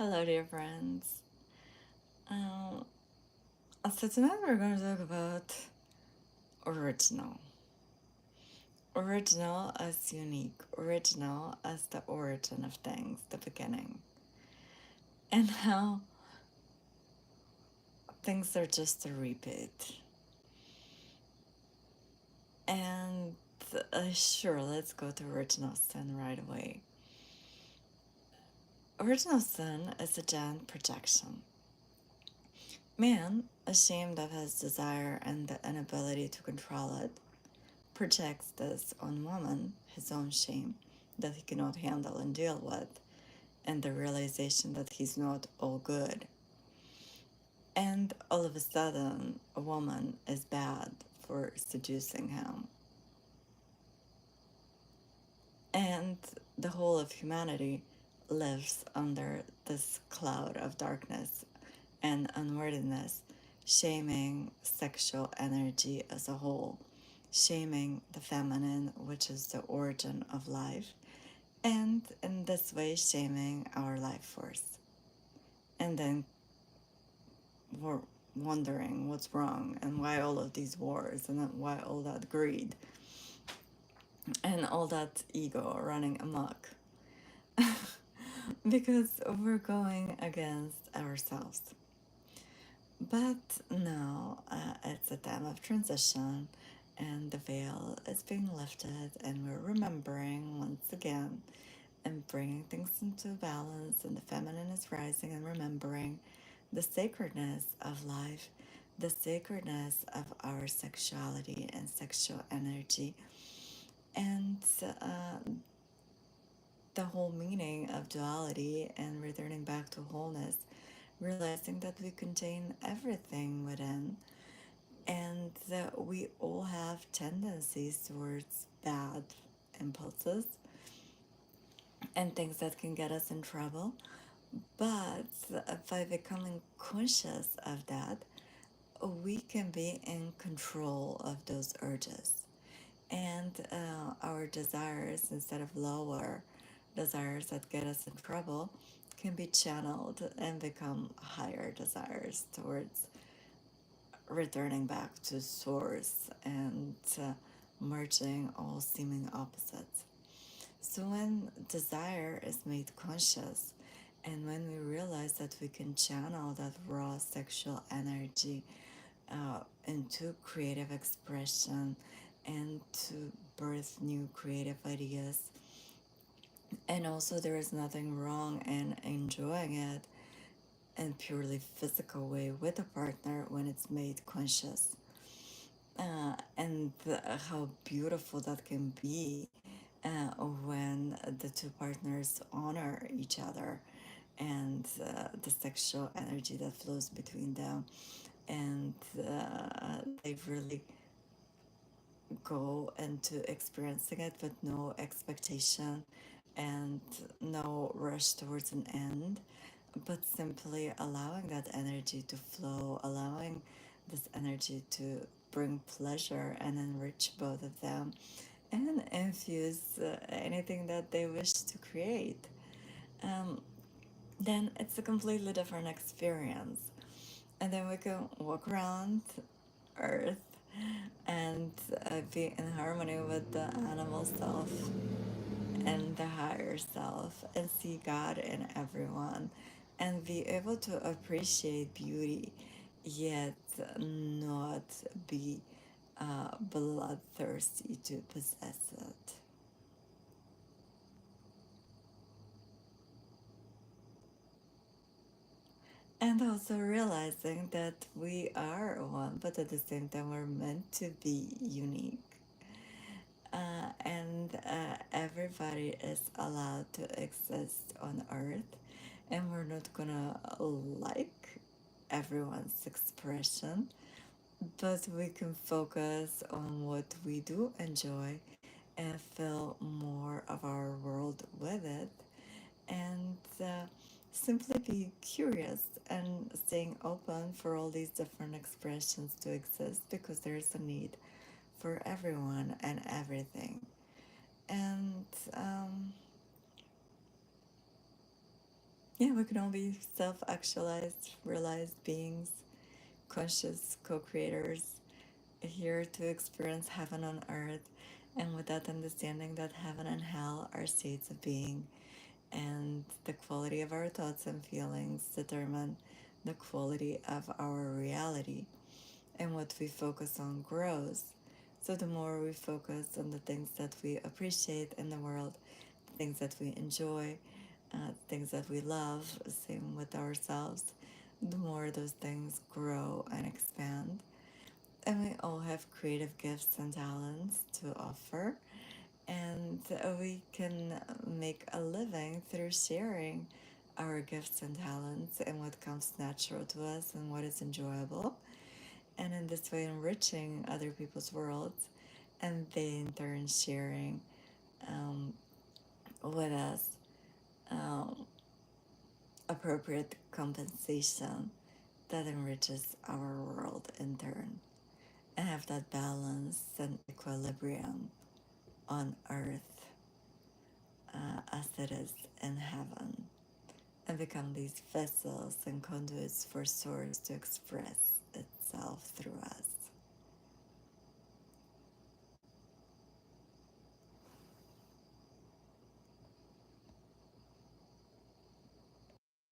Hello, dear friends. Um, so tonight we're going to talk about original. Original as unique. Original as the origin of things, the beginning. And how things are just a repeat. And sure, let's go to original sin right away. Original sin is a giant projection. Man, ashamed of his desire and the inability to control it, projects this on woman, his own shame that he cannot handle and deal with, and the realization that he's not all good. And all of a sudden, a woman is bad for seducing him. And the whole of humanity lives under this cloud of darkness and unworthiness, shaming sexual energy as a whole, shaming the feminine, which is the origin of life, and in this way shaming our life force. And then we're wondering what's wrong and why all of these wars and why all that greed and all that ego running amok. Because we're going against ourselves. But now it's a time of transition and the veil is being lifted and we're remembering once again and bringing things into balance, and the feminine is rising and remembering the sacredness of life, the sacredness of our sexuality and sexual energy, and the whole meaning of duality and returning back to wholeness, realizing that we contain everything within and that we all have tendencies towards bad impulses and things that can get us in trouble. But by becoming conscious of that, we can be in control of those urges. And our desires, instead of lower desires that get us in trouble, can be channeled and become higher desires towards returning back to source and merging all seeming opposites. So when desire is made conscious, and when we realize that we can channel that raw sexual energy into creative expression and to birth new creative ideas, and also there is nothing wrong in enjoying it in purely physical way with a partner when it's made conscious. And how beautiful that can be when the two partners honor each other and the sexual energy that flows between them, and they really go into experiencing it with no expectation and no rush towards an end, but simply allowing that energy to flow, allowing this energy to bring pleasure and enrich both of them and infuse anything that they wish to create. Um, then it's a completely different experience. And then we can walk around Earth and be in harmony with the animal self and the higher self and see God in everyone and be able to appreciate beauty yet not be bloodthirsty to possess it. And also realizing that we are one, but at the same time, we're meant to be unique. And everybody is allowed to exist on Earth, and we're not gonna like everyone's expression, but we can focus on what we do enjoy and fill more of our world with it, and simply be curious and staying open for all these different expressions to exist because there's a need for everyone and everything. And Yeah, we can all be self actualized, realized beings, conscious co creators, here to experience heaven on earth, and with that understanding that heaven and hell are states of being, and the quality of our thoughts and feelings determine the quality of our reality, and what we focus on grows. So, the more we focus on the things that we appreciate in the world, the things that we enjoy, things that we love, same with ourselves, the more those things grow and expand. And we all have creative gifts and talents to offer, and we can make a living through sharing our gifts and talents and what comes natural to us and what is enjoyable, and in this way enriching other people's worlds, and they in turn sharing um, with us um, appropriate compensation that enriches our world in turn, and have that balance and equilibrium on earth as it is in heaven, and become these vessels and conduits for source to express itself through us.